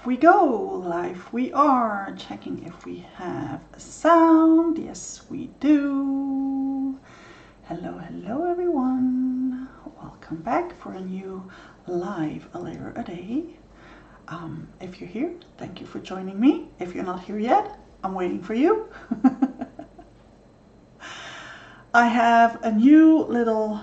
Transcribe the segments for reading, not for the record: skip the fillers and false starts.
we go, live we are, checking if we have a sound. Yes, we do. Hello everyone. Welcome back for a new live A Layer a Day. If you're here, thank you for joining me. If you're not here yet, I'm waiting for you. I have a new little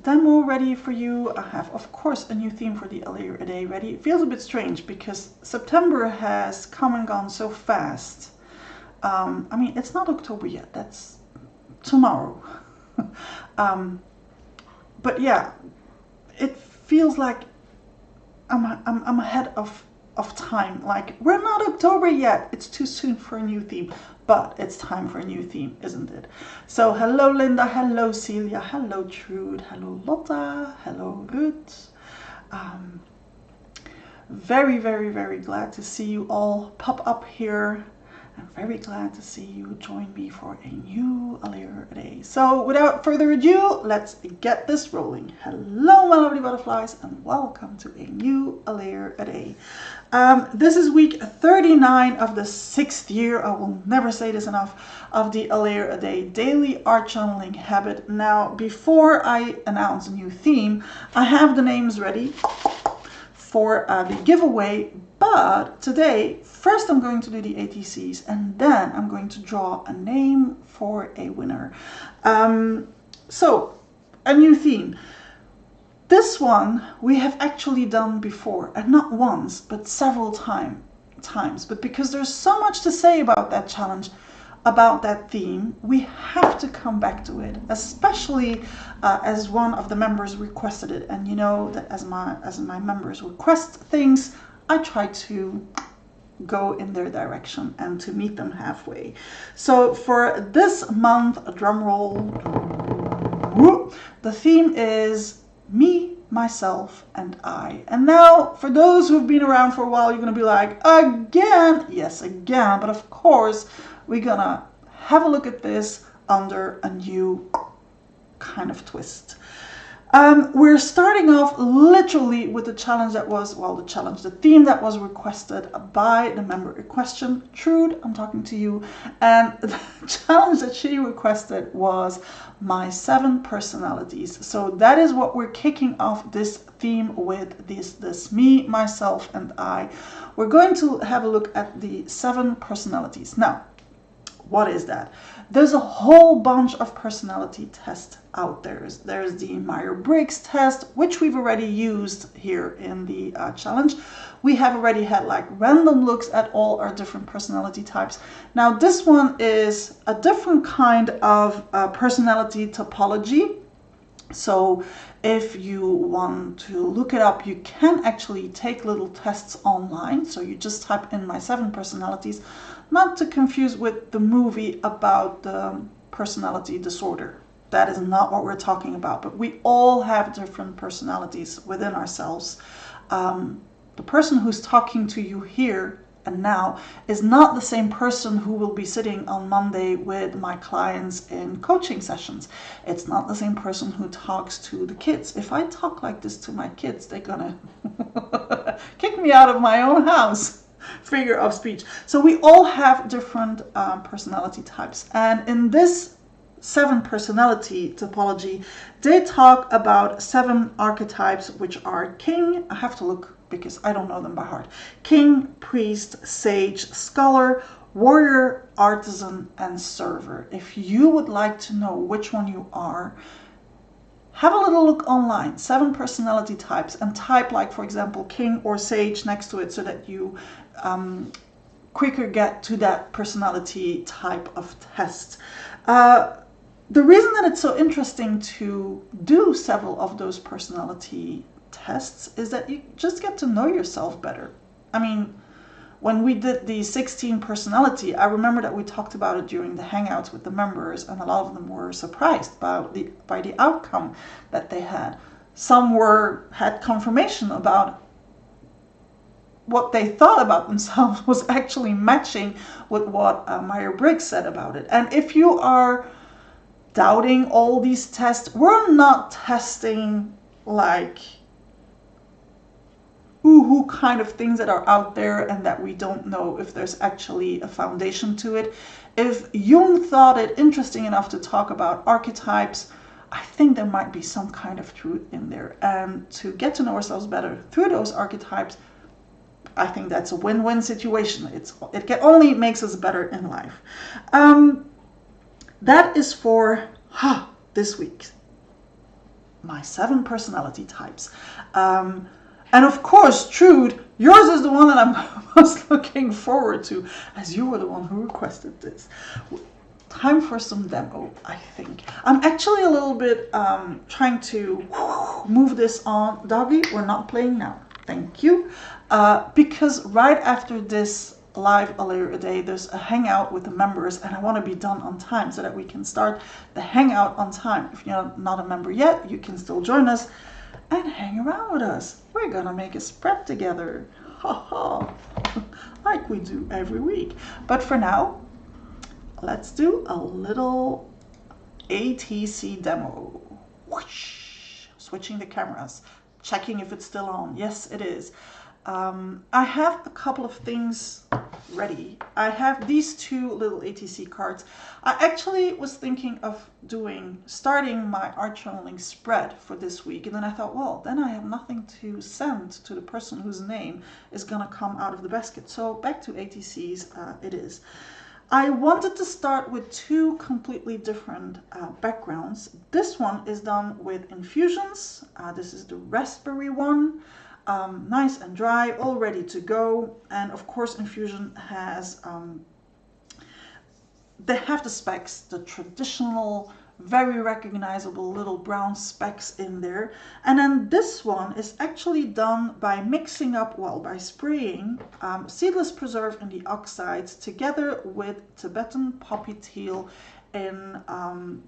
demo ready for you. I have, of course, a new theme for the A Layer a Day ready. It feels a bit strange because September has come and gone so fast. I mean, it's not October yet. That's tomorrow. But yeah, it feels like I'm ahead of time. Like, we're not October yet. It's too soon for a new theme. But it's time for a new theme, isn't it? So hello Linda, hello Celia, hello Trude, hello Lotta, hello Ruth. Very glad to see you all pop up here. I'm very glad to see you join me for a new A Layer a Day. So without further ado, let's get this rolling. Hello my lovely butterflies and welcome to a new A Layer a Day. This is week 39 of the 6th year, I will never say this enough, of the A Layer a Day daily art channeling habit. Now, before I announce a new theme, I have the names ready for the giveaway, but today, first I'm going to do the ATCs and then I'm going to draw a name for a winner. So, a new theme. This one we have actually done before, and not once, but several times. But because there's so much to say about that challenge, about that theme, we have to come back to it, especially as one of the members requested it. And you know that as my members request things, I try to go in their direction and to meet them halfway. So for this month, a drum roll, the theme is me, myself, and I. And now, for those who've been around for a while, you're going to be like, again? Yes, again. But of course, we're going to have a look at this under a new kind of twist. We're starting off literally with the challenge that was, the theme that was requested by the member in question. Trude, I'm talking to you. And the challenge that she requested was my 7 personalities. So that is what we're kicking off this theme with, this me, myself, and I. We're going to have a look at the 7 personalities. Now, what is that? There's a whole bunch of personality tests out there. There's the Myers-Briggs test, which we've already used here in the challenge. We have already had like random looks at all our different personality types. Now this one is a different kind of personality topology. So if you want to look it up, you can actually take little tests online. So you just type in my 7 personalities, not to confuse with the movie about the personality disorder. That is not what we're talking about, but we all have different personalities within ourselves. The person who's talking to you here and now is not the same person who will be sitting on Monday with my clients in coaching sessions. It's not the same person who talks to the kids. If I talk like this to my kids, they're gonna kick me out of my own house. Figure of speech. So we all have different personality types. And in this 7 personality topology, they talk about 7 archetypes, which are king. I have to look because I don't know them by heart. King, priest, sage, scholar, warrior, artisan, and server. If you would like to know which one you are, have a little look online, 7 personality types, and type, like, for example, king or sage next to it so that you quicker get to that personality type of test. The reason that it's so interesting to do several of those personality tests is that you just get to know yourself better. I mean, when we did the 16 personality, I remember that we talked about it during the hangouts with the members, and a lot of them were surprised by the outcome that they had. Some had confirmation about what they thought about themselves was actually matching with what Myers-Briggs said about it. And if you are doubting all these tests, we're not testing like woo-hoo kind of things that are out there and that we don't know if there's actually a foundation to it. If Jung thought it interesting enough to talk about archetypes, I think there might be some kind of truth in there. And to get to know ourselves better through those archetypes, I think that's a win-win situation. It only makes us better in life. That is for this week. My 7 personality types. And of course, Trude, yours is the one that I'm most looking forward to, as you were the one who requested this. Time for some demo, I think. I'm actually a little bit trying to move this on. Doggy, we're not playing now. Thank you. Because right after this live a layer a day, there's a hangout with the members, and I want to be done on time so that we can start the hangout on time. If you're not a member yet, you can still join us and hang around with us. We're gonna make a spread together, like we do every week. But for now, let's do a little ATC demo. Whoosh. Switching the cameras, checking if it's still on. Yes, it is. I have a couple of things ready. I have these 2 little ATC cards. I actually was thinking of starting my art journaling spread for this week, and then I thought, well, then I have nothing to send to the person whose name is gonna come out of the basket. So back to ATCs it is. I wanted to start with 2 completely different backgrounds. This one is done with infusions. This is the raspberry one. Nice and dry, all ready to go. And of course, infusion has, they have the specks, the traditional, very recognizable little brown specks in there. And then this one is actually done by mixing up, by spraying seedless preserve in the oxides together with Tibetan poppy teal in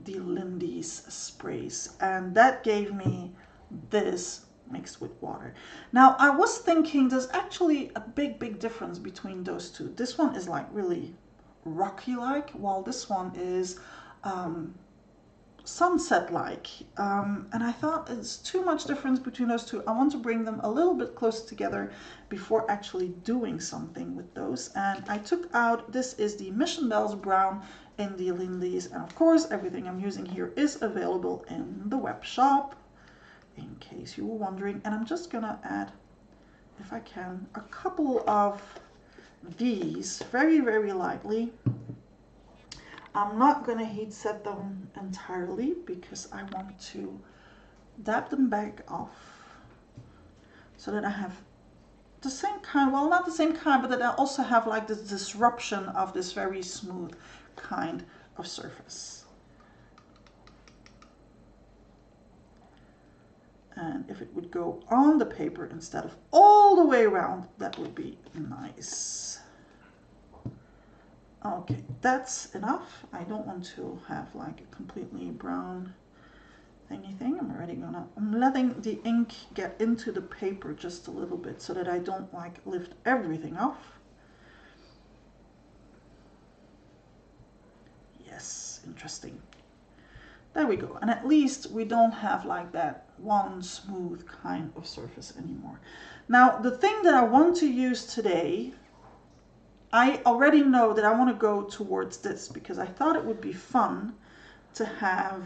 the Lindy's sprays. And that gave me this mixed with water. Now I was thinking there's actually a big difference between those 2. This one is like really rocky like, while this one is sunset like, and I thought it's too much difference between those 2. I want to bring them a little bit closer together before actually doing something with those. And I took out, this is the Mission Bells Brown in the Lindy's, and of course everything I'm using here is available in the web shop, in case you were wondering. And I'm just gonna add, if I can, a couple of these very lightly. I'm not gonna heat set them entirely because I want to dab them back off so that I have the same kind, well, not the same kind, but that I also have like this disruption of this very smooth kind of surface. And if it would go on the paper instead of all the way around, that would be nice. Okay, that's enough. I don't want to have like a completely brown thingy thing. I'm letting the ink get into the paper just a little bit so that I don't like lift everything off. Yes, interesting. There we go. And at least we don't have like that one smooth kind of surface anymore. Now, the thing that I want to use today, I already know that I want to go towards this because I thought it would be fun to have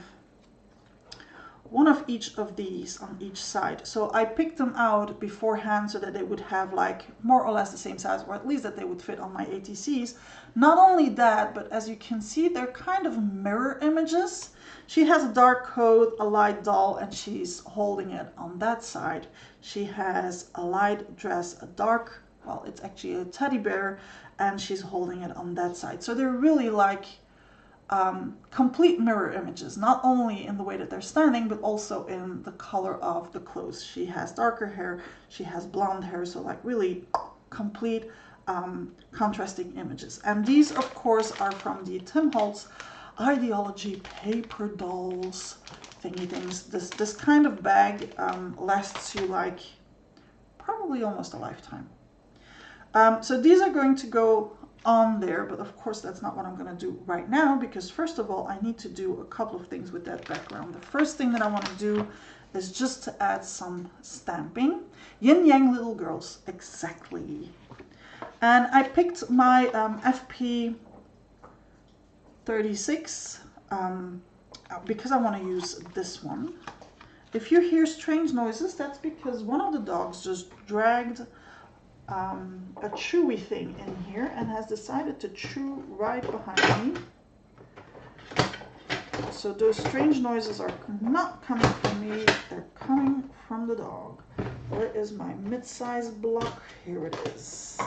one of each of these on each side. So I picked them out beforehand so that they would have like more or less the same size, or at least that they would fit on my ATCs. Not only that, but as you can see, they're kind of mirror images. She has a dark coat, a light doll, and she's holding it on that side. She has a light dress, a dark, well, it's actually a teddy bear, and she's holding it on that side. So they're really like complete mirror images, not only in the way that they're standing, but also in the color of the clothes. She has darker hair, she has blonde hair, so like really complete contrasting images. And these, of course, are from the Tim Holtz Ideology paper dolls thingy things. This kind of bag lasts you like probably almost a lifetime. So these are going to go on there, but of course that's not what I'm going to do right now, because first of all I need to do a couple of things with that background. The first thing that I want to do is just to add some stamping. Yin Yang Little Girls, exactly. And I picked my FP 36 because I want to use this one. If you hear strange noises, that's because one of the dogs just dragged a chewy thing in here and has decided to chew right behind me. So those strange noises are not coming from me, they're coming from the dog. Where is my mid-sized block? Here it is.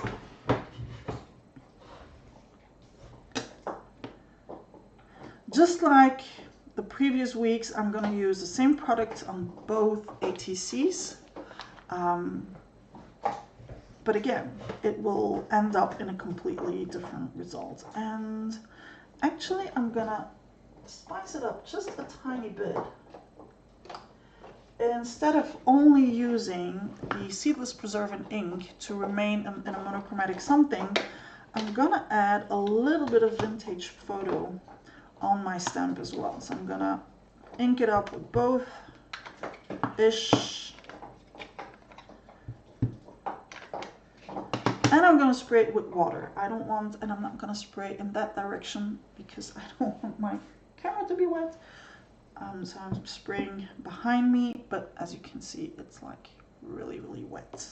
Just like the previous weeks, I'm going to use the same product on both ATCs. But again, it will end up in a completely different result. And actually, I'm going to spice it up just a tiny bit. Instead of only using the Seedless Preserving ink to remain in a monochromatic something, I'm going to add a little bit of Vintage Photo on my stamp as well. So I'm gonna ink it up with both-ish. And I'm gonna spray it with water. I don't want, and I'm not gonna spray in that direction because I don't want my camera to be wet. So I'm spraying behind me, but as you can see, it's like really, really wet.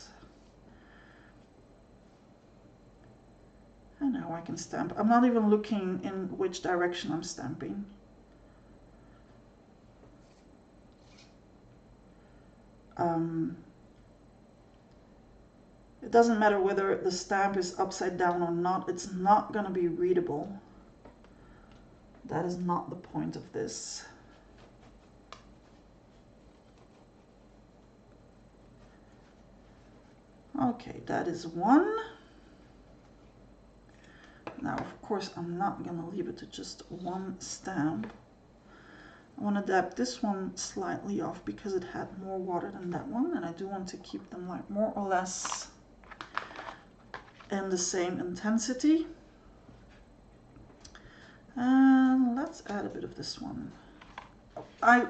And now I can stamp. I'm not even looking in which direction I'm stamping. It doesn't matter whether the stamp is upside down or not, it's not going to be readable. That is not the point of this. Okay, that is one. Now, of course, I'm not going to leave it to just one stamp. I want to dab this one slightly off because it had more water than that one, and I do want to keep them like more or less in the same intensity. And let's add a bit of this one.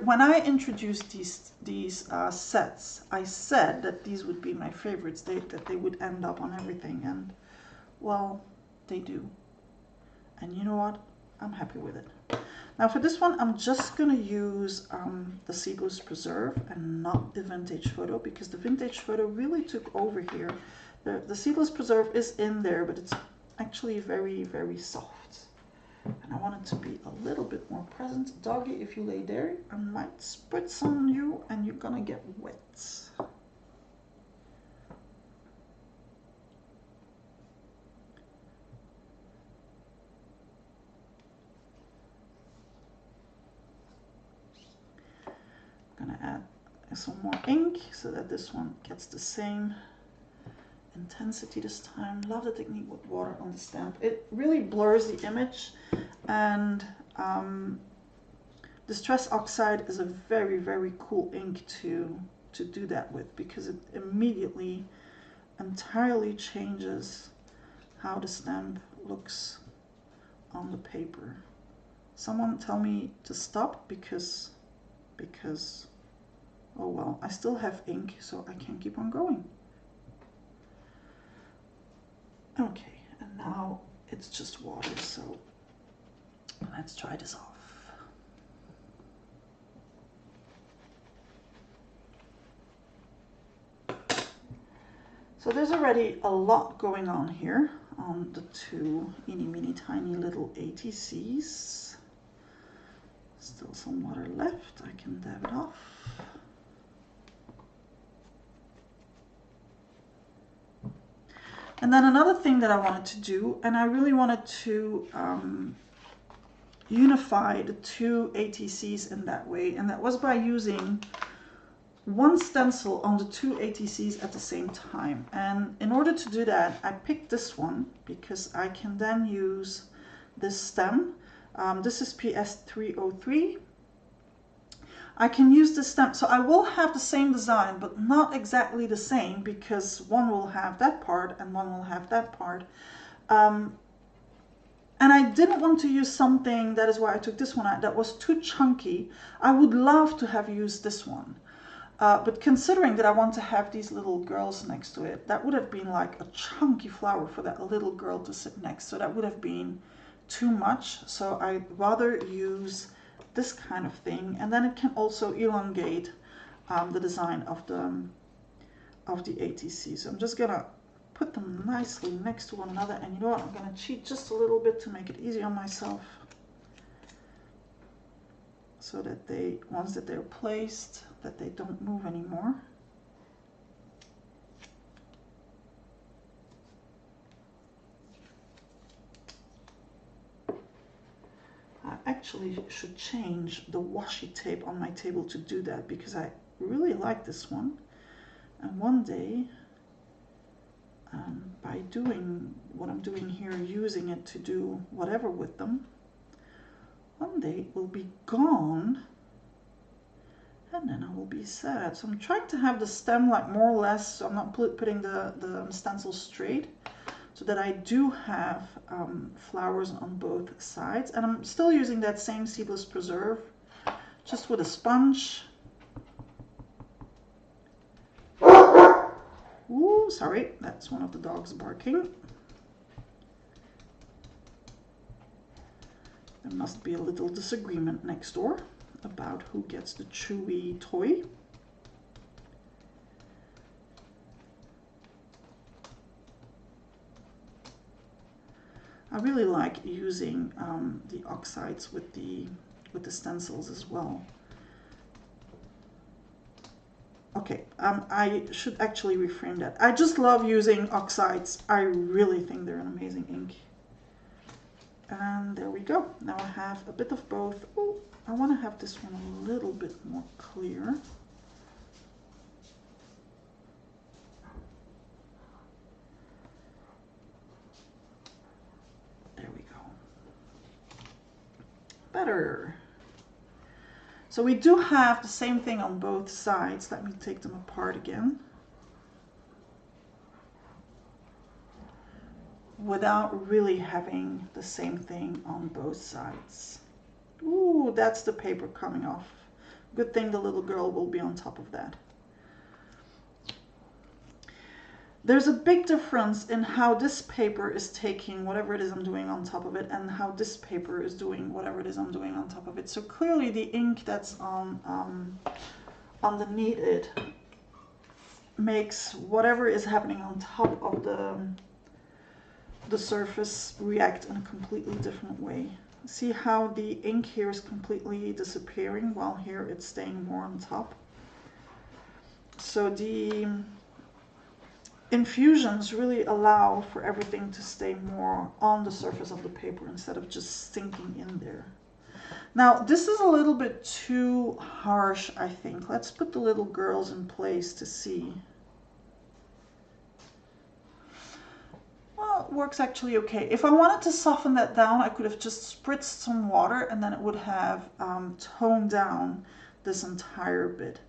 When I introduced these sets, I said that these would be my favorites, that they would end up on everything, and well, they do. And you know what? I'm happy with it. Now for this one, I'm just going to use the Seedless Preserve and not the Vintage Photo, because the Vintage Photo really took over here. The Seedless Preserve is in there, but it's actually very, very soft. And I want it to be a little bit more present. Doggy, if you lay there, I might spritz on you and you're gonna get wet. I'm gonna add some more ink so that this one gets the same intensity this time. Love the technique with water on the stamp. It really blurs the image, and Distress Oxide is a very, very cool ink to do that with, because it immediately entirely changes how the stamp looks on the paper. Someone tell me to stop because oh well, I still have ink, so I can keep on going. Okay, and now it's just water, so let's try this off. So there's already a lot going on here on the two eeny, meeny, tiny little ATCs. Still some water left, I can dab it off. And then another thing that I wanted to do, and I really wanted to unify the two ATCs in that way, and that was by using one stencil on the two ATCs at the same time. And in order to do that, I picked this one because I can then use this stem. This is PS303. I can use this stamp, so I will have the same design, but not exactly the same, because one will have that part and one will have that part. And I didn't want to use something, that is why I took this one out, that was too chunky. I would love to have used this one. But considering that I want to have these little girls next to it, that would have been like a chunky flower for that little girl to sit next. So that would have been too much. So I'd rather use this kind of thing. And then it can also elongate the design of the ATC. So I'm just gonna put them nicely next to one another. And you know what? I'm gonna cheat just a little bit to make it easy on myself, so that they, once that they're placed, that they don't move anymore. I actually should change the washi tape on my table to do that, because I really like this one. And one day, by doing what I'm doing here, using it to do whatever with them, one day it will be gone, and then I will be sad. So I'm trying to have the stem like more or less, so I'm not putting the stencil straight, so that I do have flowers on both sides. And I'm still using that same Seedless Preserve, just with a sponge. Ooh, sorry, that's one of the dogs barking. There must be a little disagreement next door about who gets the chewy toy. I really like using the oxides with the stencils as well. Okay, I should actually reframe that. I just love using oxides. I really think they're an amazing ink. And there we go. Now I have a bit of both. Oh, I want to have this one a little bit more clear. There we go. Better. So we do have the same thing on both sides. Let me take them apart again. Without really having the same thing on both sides. Ooh, that's the paper coming off. Good thing the little girl will be on top of that. There's a big difference in how this paper is taking whatever it is I'm doing on top of it, and how this paper is doing whatever it is I'm doing on top of it. So clearly the ink that's on underneath it makes whatever is happening on top of the surface react in a completely different way. See how the ink here is completely disappearing, while here it's staying more on top. So the infusions really allow for everything to stay more on the surface of the paper instead of just sinking in there. Now this is a little bit too harsh, I think. Let's put the little girls in place to see. Well, it works actually okay. If I wanted to soften that down, I could have just spritzed some water, and then it would have toned down this entire bit.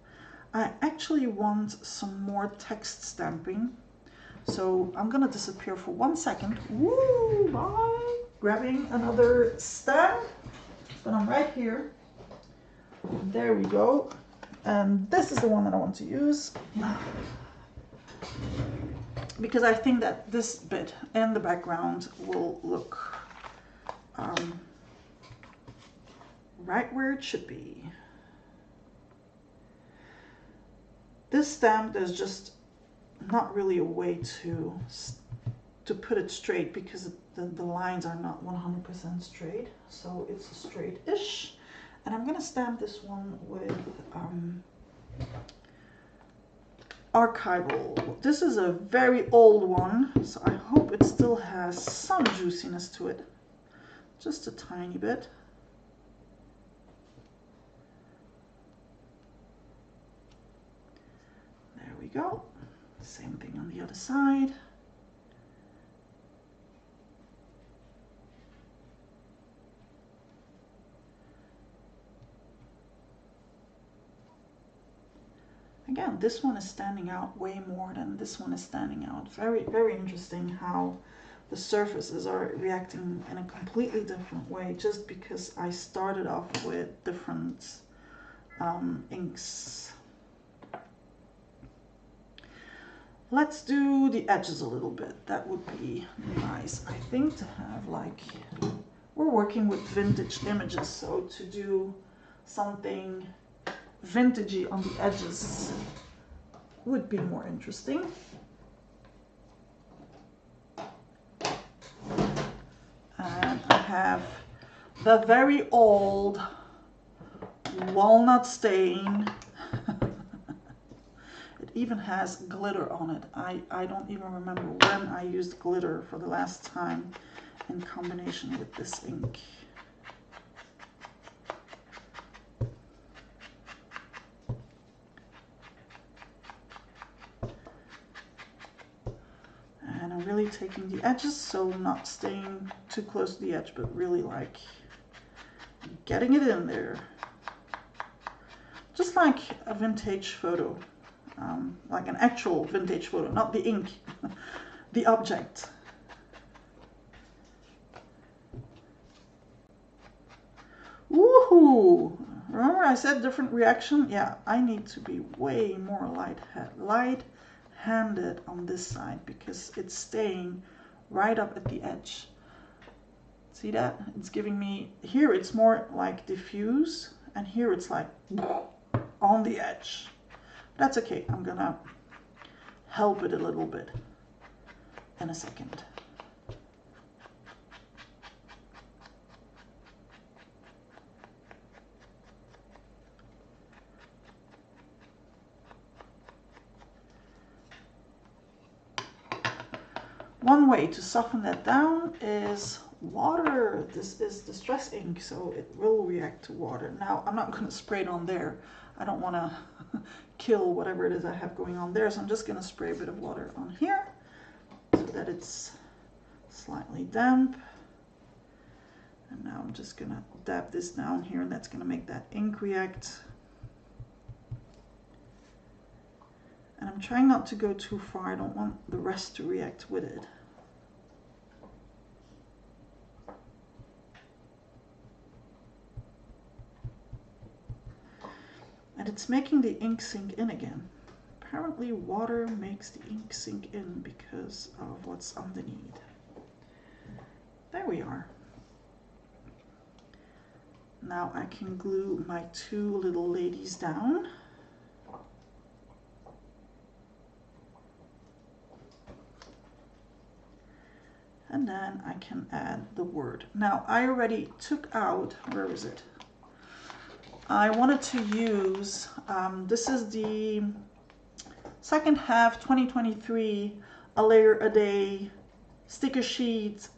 I actually want some more text stamping. So I'm gonna disappear for 1 second. Woo, bye. Grabbing another stamp, but I'm right here. There we go. And this is the one that I want to use, because I think that this bit in the background will look right where it should be. This stamp, there's just not really a way to put it straight, because the lines are not 100% straight. So it's straight-ish. And I'm gonna stamp this one with Archival. This is a very old one, so I hope it still has some juiciness to it. Just a tiny bit. There we go. Same thing on the other side. Again, this one is standing out way more than this one is standing out. Very, very interesting how the surfaces are reacting in a completely different way, just because I started off with different inks. Let's do the edges a little bit. That would be nice, I think, to have like, we're working with vintage images, so to do something vintagey on the edges would be more interesting. And I have the very old walnut stain. It even has glitter on it. I don't even remember when I used glitter for the last time in combination with this ink. And I'm really taking the edges, so not staying too close to the edge, but really like getting it in there. Just like a vintage photo, like an actual vintage photo, not the ink, the object. Woohoo! Remember I said different reaction? Yeah, I need to be way more light-handed on this side because it's staying right up at the edge. See that? It's giving me, here it's more like diffuse, and here it's like on the edge. That's okay, I'm gonna help it a little bit in a second. One way to soften that down is water. This is distress ink, so it will react to water. Now, I'm not going to spray it on there. I don't want to kill whatever it is I have going on there, so I'm just going to spray a bit of water on here so that it's slightly damp. And now I'm just going to dab this down here, and that's going to make that ink react. And I'm trying not to go too far. I don't want the rest to react with it. And it's making the ink sink in again. Apparently water makes the ink sink in because of what's underneath. There we are. Now I can glue my two little ladies down. And then I can add the word. Now I already took out, where is it? I wanted to use, this is the second half 2023 A Layer a Day sticker sheet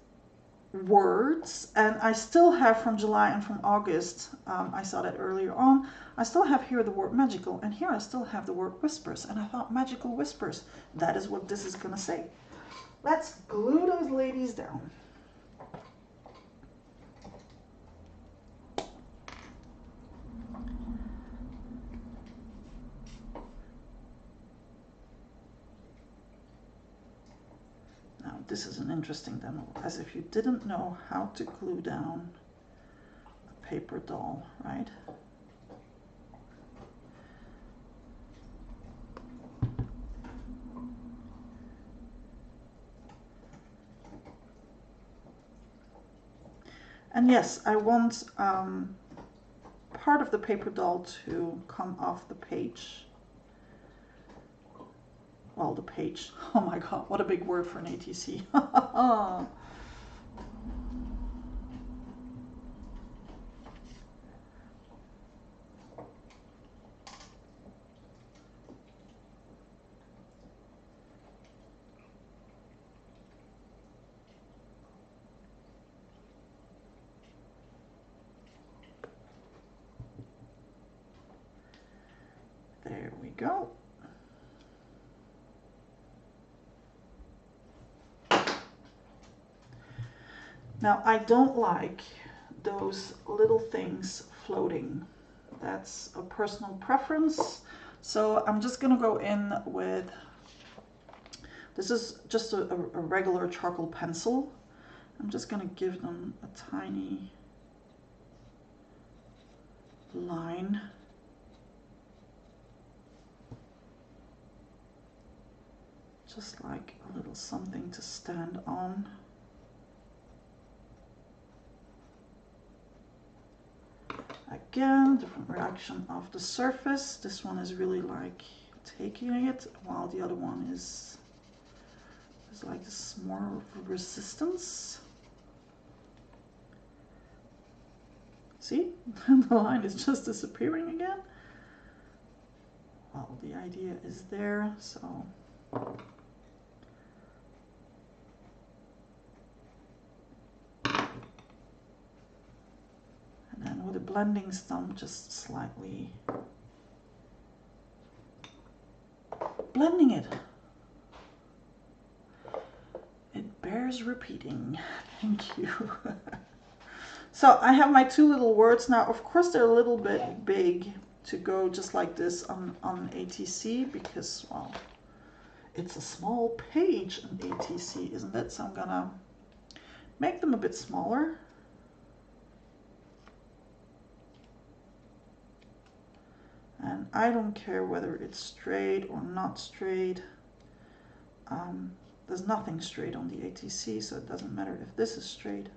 words, and I still have from July and from August, I saw that earlier on, I still have here the word magical, and here I still have the word whispers, and I thought magical whispers, that is what this is gonna say. Let's glue those ladies down. Now this is an interesting demo, as if you didn't know how to glue down a paper doll, right? And yes, I want part of the paper doll to come off the page. Well, the page. Oh my god, what a big word for an ATC. There we go. Now, I don't like those little things floating. That's a personal preference. So I'm just gonna go in with, this is just a regular charcoal pencil. I'm just gonna give them a tiny line. Just like a little something to stand on. Again, different reaction of the surface. This one is really like taking it, while the other one is like this more resistance. See, the line is just disappearing again. Well, the idea is there, so. And then with a blending stump, just slightly blending it. It bears repeating. Thank you. So I have my two little words now. Of course, they're a little bit big to go just like this on ATC because, well, it's a small page on ATC, isn't it? So I'm gonna make them a bit smaller. And I don't care whether it's straight or not straight. There's nothing straight on the ATC, so it doesn't matter if this is straight.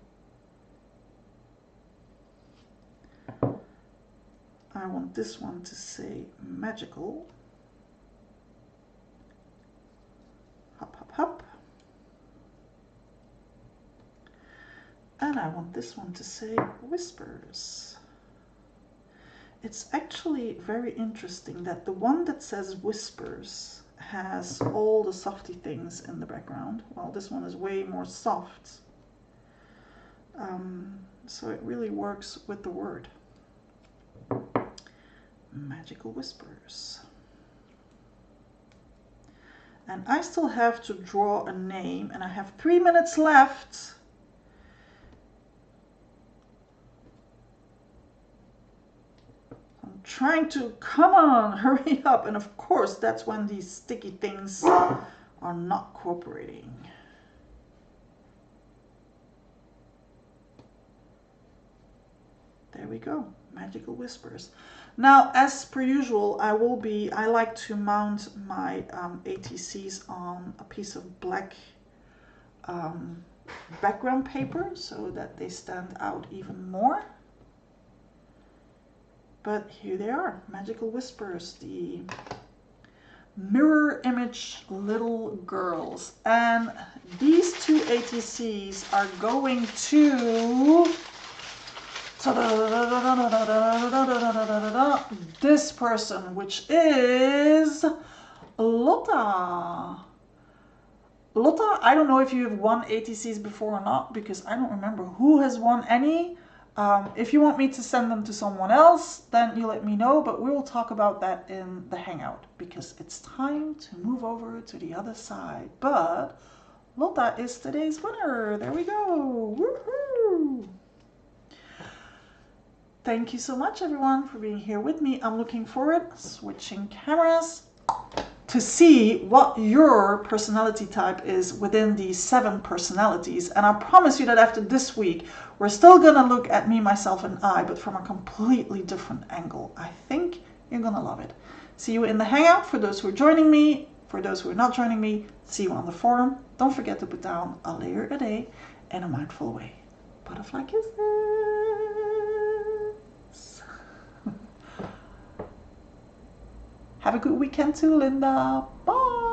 I want this one to say magical. Hop, hop, hop. And I want this one to say whispers. It's actually very interesting that the one that says whispers has all the softy things in the background, while this one is way more soft. So it really works with the word. Magical whispers. And I still have to draw a name, and I have 3 minutes left. I'm trying to, come on, hurry up. And of course, that's when these sticky things are not cooperating. There we go, magical whispers. Now, as per usual, I like to mount my ATCs on a piece of black background paper so that they stand out even more. But here they are, magical whispers, the mirror image little girls. And these two ATCs are going to this person, which is Lotta. Lotta, I don't know if you have won ATCs before or not, because I don't remember who has won any. If you want me to send them to someone else, then you let me know, but we will talk about that in the Hangout, because it's time to move over to the other side. But Lotta is today's winner. There we go. Woohoo! Thank you so much, everyone, for being here with me. I'm looking forward, switching cameras, to see what your personality type is within these 7 personalities. And I promise you that after this week, we're still gonna look at me, myself, and I, but from a completely different angle. I think you're gonna love it. See you in the Hangout for those who are joining me. For those who are not joining me, see you on the forum. Don't forget to put down a layer a day in a mindful way. Butterfly kisses. Have a good weekend too, Linda. Bye.